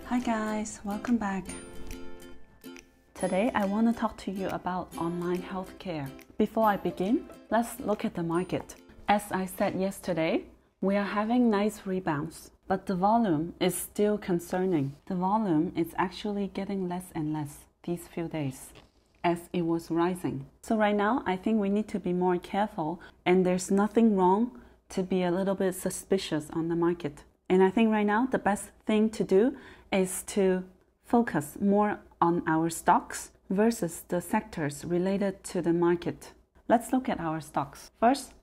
Hi guys, welcome back. Today I want to talk to you about online healthcare. Before I begin, let's look at the market. As I said yesterday, we are having nice rebounds, but the volume is still concerning. The volume is actually getting less and less these few days as it was rising. So right now, I think we need to be more careful, and there's nothing wrong to be a little bit suspicious on the market. And I think right now, the best thing to do is to focus more on our stocks versus the sectors related to the market. Let's look at our stocks. First,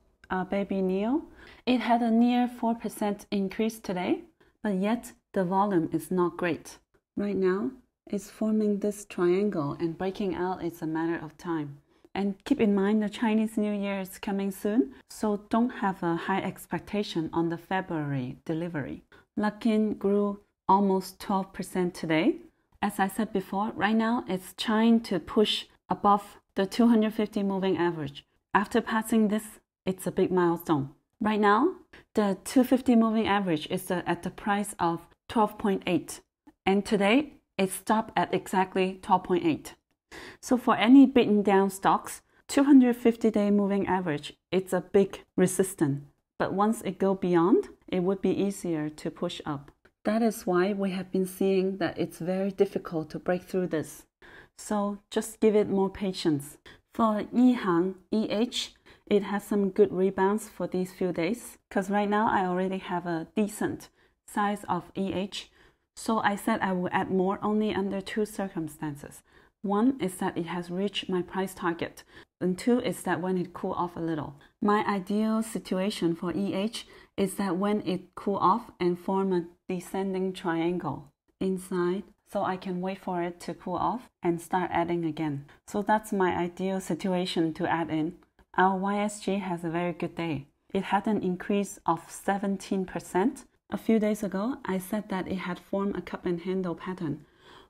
Baby Neo. It had a near 4% increase today, but yet the volume is not great. Right now, it's forming this triangle, and breaking out is a matter of time. And keep in mind the Chinese New Year is coming soon, so don't have a high expectation on the February delivery. Luckin grew almost 12% today. As I said before, right now it's trying to push above the 250 moving average. After passing this, it's a big milestone. Right now, the 250 moving average is at the price of 12.8, and today it stopped at exactly 12.8. So for any beaten down stocks, 250-day moving average, it's a big resistance. But once it goes beyond, it would be easier to push up. That is why we have been seeing that it's very difficult to break through this. So just give it more patience. For Yihang, it has some good rebounds for these few days, because right now I already have a decent size of So I said I will add more only under two circumstances. One is that it has reached my price target, and two is that when it cool off a little. My ideal situation for is that when it cool off and form a descending triangle inside, so I can wait for it to cool off and start adding again. So that's my ideal situation to add in. Our YSG has a very good day. It had an increase of 17%. A few days ago, I said that it had formed a cup and handle pattern,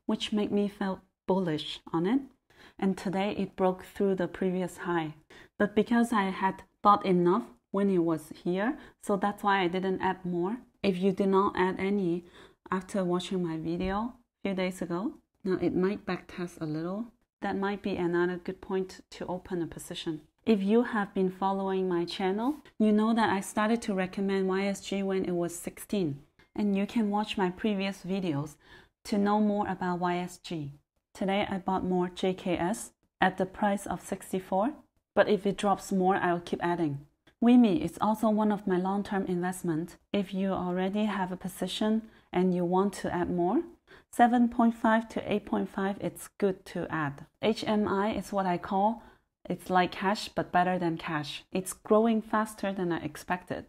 which made me feel bullish on it. And today it broke through the previous high. But because I had bought enough when it was here, so that's why I didn't add more. If you did not add any after watching my video a few days ago, now it might backtest a little. That might be another good point to open a position. If you have been following my channel, you know that I started to recommend YSG when it was 16. And you can watch my previous videos to know more about YSG. Today I bought more JKS at the price of 64, but if it drops more, I'll keep adding. WLYYF is also one of my long-term investments. If you already have a position and you want to add more, 7.5 to 8.5, it's good to add. HMI is what I call, it's like cash but better than cash. It's growing faster than I expected.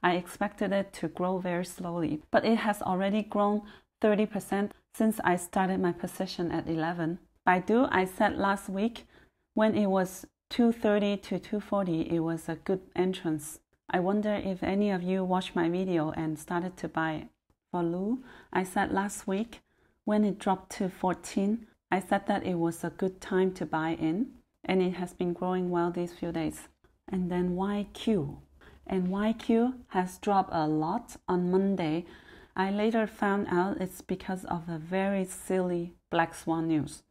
I expected it to grow very slowly, but it has already grown 30% since I started my position at 11. Baidu, I said last week, when it was 230 to 240, it was a good entrance. I wonder if any of you watched my video and started to buy. For Lu, I said last week, when it dropped to 14, I said that it was a good time to buy in, and it has been growing well these few days. And then YQ. And YQ has dropped a lot on Monday. I later found out it's because of a very silly black swan news.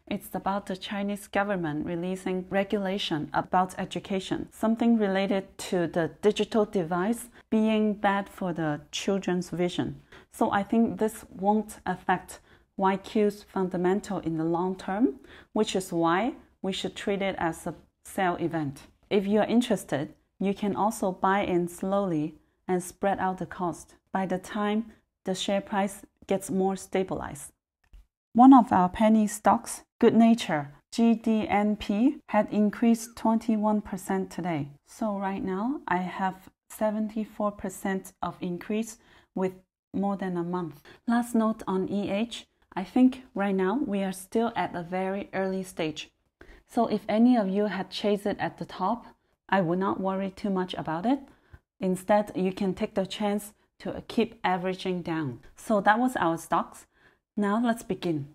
It's about the Chinese government releasing regulation about education, something related to the digital device being bad for the children's vision. So I think this won't affect YQ's fundamental in the long term, which is why we should treat it as a sale event. If you are interested, you can also buy in slowly and spread out the cost by the time the share price gets more stabilized. One of our penny stocks, Good Nature, GDNP, had increased 21% today. So right now, I have 74% of increase with more than a month. Last note on I think right now we are still at a very early stage. So if any of you had chased it at the top, I would not worry too much about it. Instead, you can take the chance to keep averaging down. So that was our stocks. Now let's begin.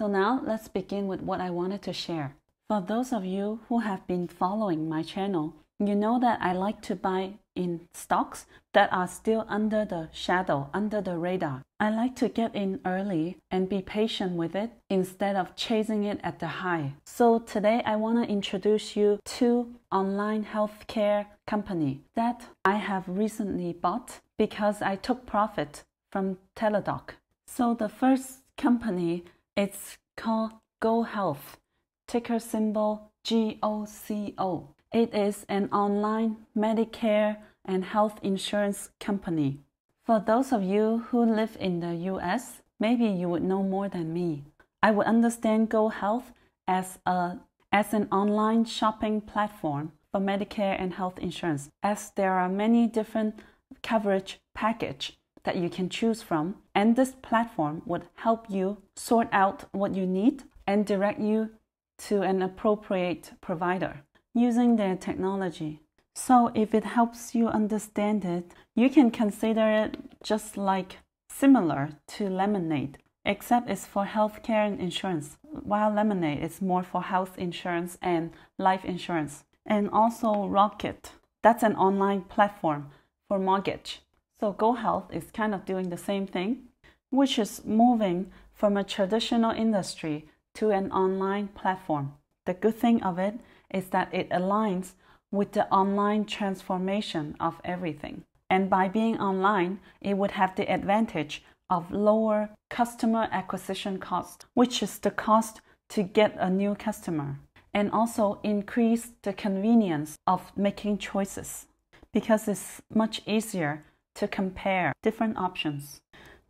With what I wanted to share. For those of you who have been following my channel, you know that I like to buy in stocks that are still under the shadow, under the radar. I like to get in early and be patient with it instead of chasing it at the high. So today I want to introduce you to online healthcare company that I have recently bought because I took profit from Teledoc. So the first company, it's called GoHealth, ticker symbol GOCO. It is an online Medicare and health insurance company. For those of you who live in the US, maybe you would know more than me. I would understand GoHealth as an online shopping platform for Medicare and health insurance, as there are many different coverage packages that you can choose from, and this platform would help you sort out what you need and direct you to an appropriate provider using their technology. So if it helps you understand it, you can consider it just like similar to Lemonade, except it's for healthcare and insurance, while Lemonade is more for health insurance and life insurance. And also Rocket, that's an online platform for mortgage. So GoHealth is kind of doing the same thing, which is moving from a traditional industry to an online platform. The good thing of it is that it aligns with the online transformation of everything. And by being online, it would have the advantage of lower customer acquisition cost, which is the cost to get a new customer, and also increase the convenience of making choices because it's much easier to compare different options.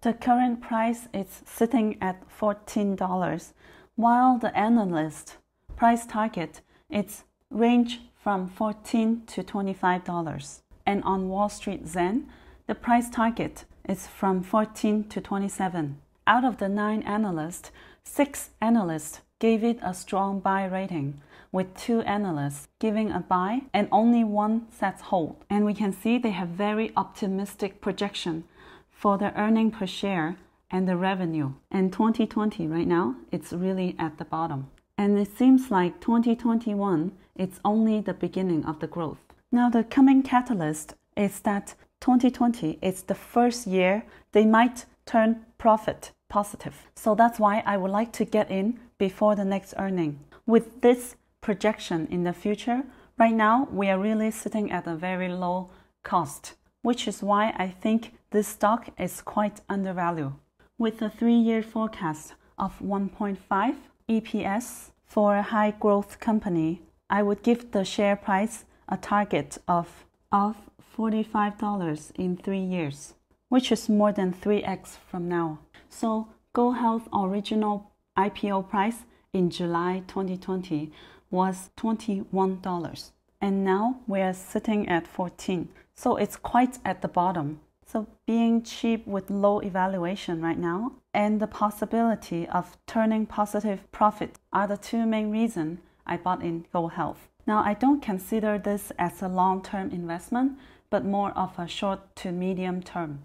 The current price is sitting at $14, while the analyst price target it's range from $14 to $25. And on Wall Street Zen, the price target is from $14 to $27. Out of the 9 analysts, 6 analysts gave it a strong buy rating, with 2 analysts giving a buy and only 1 says hold. And we can see they have very optimistic projection for the earning per share and the revenue. And 2020 right now, it's really at the bottom. And it seems like 2021, it's only the beginning of the growth. Now the coming catalyst is that 2020 is the first year they might turn profit positive. So that's why I would like to get in before the next earning. With this projection in the future, right now we are really sitting at a very low cost, which is why I think this stock is quite undervalued. With a 3-year forecast of 1.5 EPS for a high growth company, I would give the share price a target of $45 in 3 years, which is more than 3x from now. So GoHealth original IPO price in July 2020 was $21, and now we are sitting at 14. So it's quite at the bottom. So being cheap with low evaluation right now and the possibility of turning positive profit are the 2 main reasons I bought in GoHealth. Now I don't consider this as a long-term investment, but more of a short to medium term.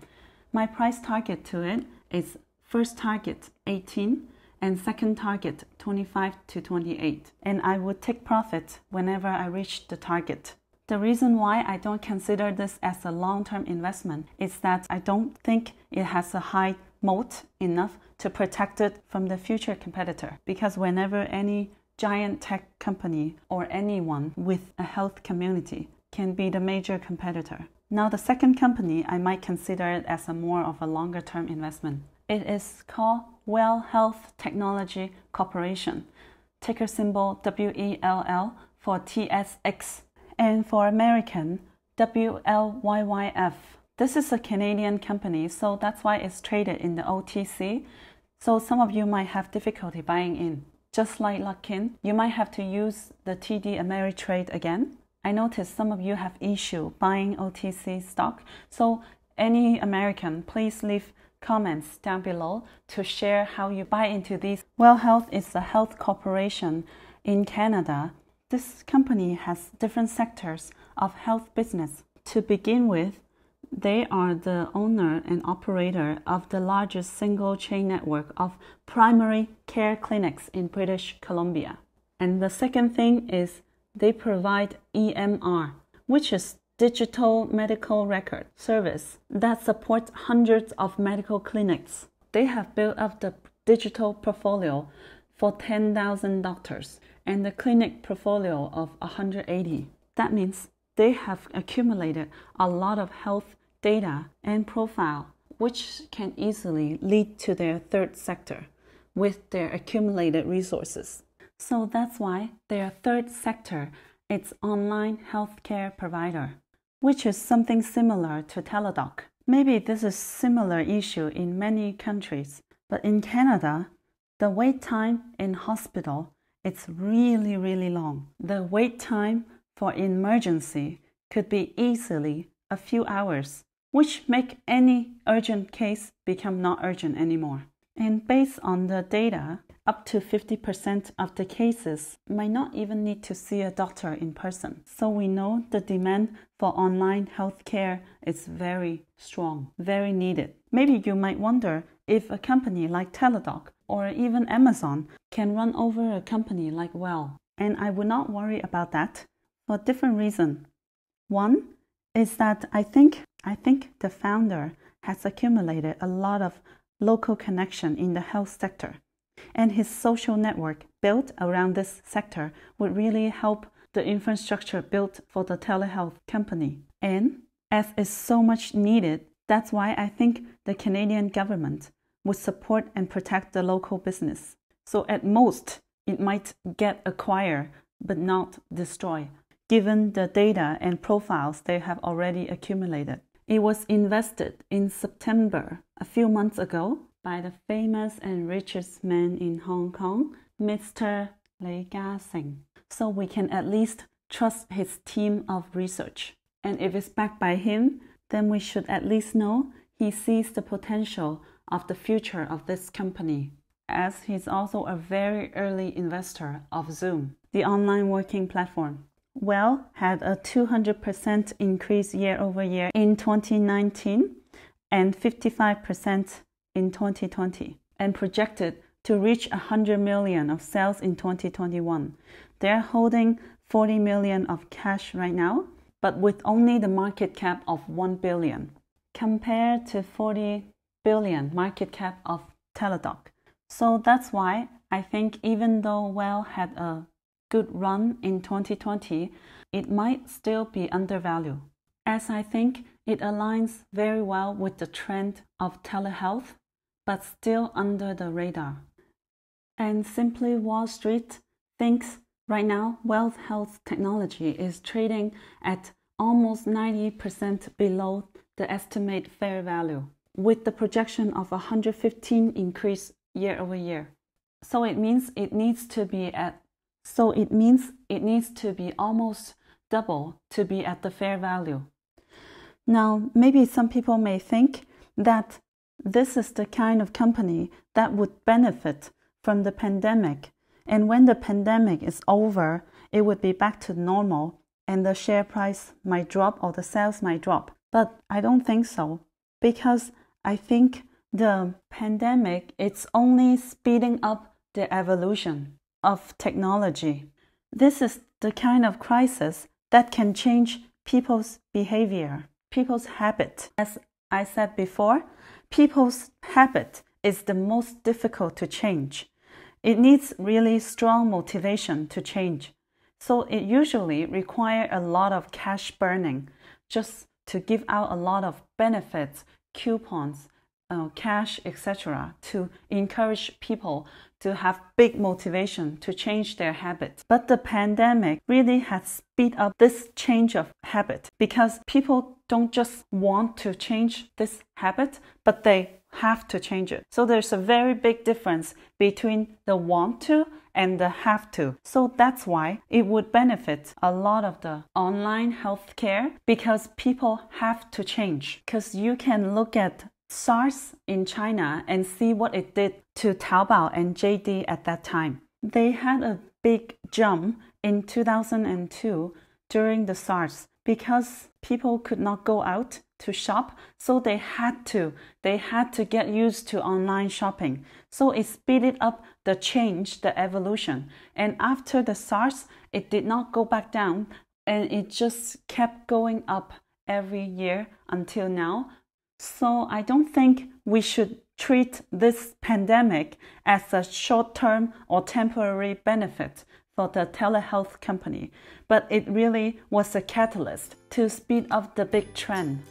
My price target to it is first target 18 and second target 25 to 28. And I would take profit whenever I reach the target. The reason why I don't consider this as a long-term investment is that I don't think it has a high moat enough to protect it from the future competitor. Because whenever any giant tech company or anyone with a health community can be the major competitor. Now the second company, I might consider it as a more of a longer-term investment. It is called WellHealth Technology Corporation, ticker symbol WELL for TSX. And for American, WLYYF. This is a Canadian company, so that's why it's traded in the OTC. So some of you might have difficulty buying in. Just like Luckin, you might have to use the TD Ameritrade again. I noticed some of you have issue buying OTC stock. So any American, please leave comments down below to share how you buy into these. WellHealth is a health corporation in Canada. This company has different sectors of health business. To begin with, they are the owner and operator of the largest single chain network of primary care clinics in British Columbia. And the second thing is they provide EMR, which is digital medical record service that supports hundreds of medical clinics. They have built up the digital portfolio for 10,000 doctors and the clinic portfolio of 180. That means they have accumulated a lot of health data and profile, which can easily lead to their third sector with their accumulated resources. So that's why their third sector is online healthcare provider, which is something similar to Teledoc. Maybe this is a similar issue in many countries, but in Canada, the wait time in hospital is really long. The wait time for emergency could be easily a few hours, which make any urgent case become not urgent anymore. And based on the data, up to 50% of the cases might not even need to see a doctor in person. So we know the demand for online healthcare is very strong, very needed. Maybe you might wonder if a company like Teledoc or even Amazon can run over a company like Well. And I would not worry about that for a different reason. One is that I think the founder has accumulated a lot of local connection in the health sector. And his social network built around this sector would really help the infrastructure built for the telehealth company. And as is so much needed, that's why I think the Canadian government would support and protect the local business. So at most, it might get acquired, but not destroyed, given the data and profiles they have already accumulated. It was invested in September, a few months ago, by the famous and richest man in Hong Kong, Mr. Lee Ka-shing. So we can at least trust his team of research. And if it's backed by him, then we should at least know he sees the potential of the future of this company, as he's also a very early investor of Zoom, the online working platform. Well had a 200% increase year over year in 2019 and 55% in 2020, and projected to reach 100 million of sales in 2021. They're holding 40 million of cash right now, but with only the market cap of 1 billion, compared to 40 billion market cap of Teledoc. So that's why I think even though Well had a good run in 2020, it might still be undervalued, as I think it aligns very well with the trend of telehealth, but still under the radar. And simply Wall Street thinks right now Well Health Technology is trading at almost 90% below the estimate fair value, with the projection of 115 increase year over year. So it means it needs to be almost double to be at the fair value. Now, maybe some people may think that this is the kind of company that would benefit from the pandemic, and when the pandemic is over, it would be back to normal and the share price might drop or the sales might drop. But I don't think so, because I think the pandemic is only speeding up the evolution of technology. This is the kind of crisis that can change people's behavior, people's habit. As I said before, people's habit is the most difficult to change. It needs really strong motivation to change. So it usually requires a lot of cash burning just to give out a lot of benefits, coupons, cash, etc., to encourage people to have big motivation to change their habits. But the pandemic really has speed up this change of habit, because people don't just want to change this habit, but they have to change it. So there's a very big difference between the want to and the have to. So that's why it would benefit a lot of the online healthcare, because people have to change. Because you can look at SARS in China and see what it did to Taobao and JD at that time. They had a big jump in 2002 during the SARS, because people could not go out to shop, so they had to get used to online shopping. So it speeded up the change, the evolution. And after the SARS, it did not go back down, and it just kept going up every year until now. So I don't think we should treat this pandemic as a short-term or temporary benefit for the telehealth company, but it really was a catalyst to speed up the big trend.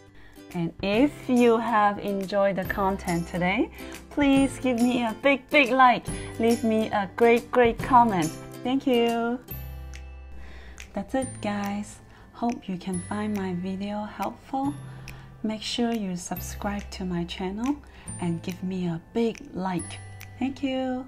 And if you have enjoyed the content today, please give me a big like. Leave me a great comment. Thank you. That's it, guys. Hope you can find my video helpful. Make sure you subscribe to my channel and give me a big like. Thank you.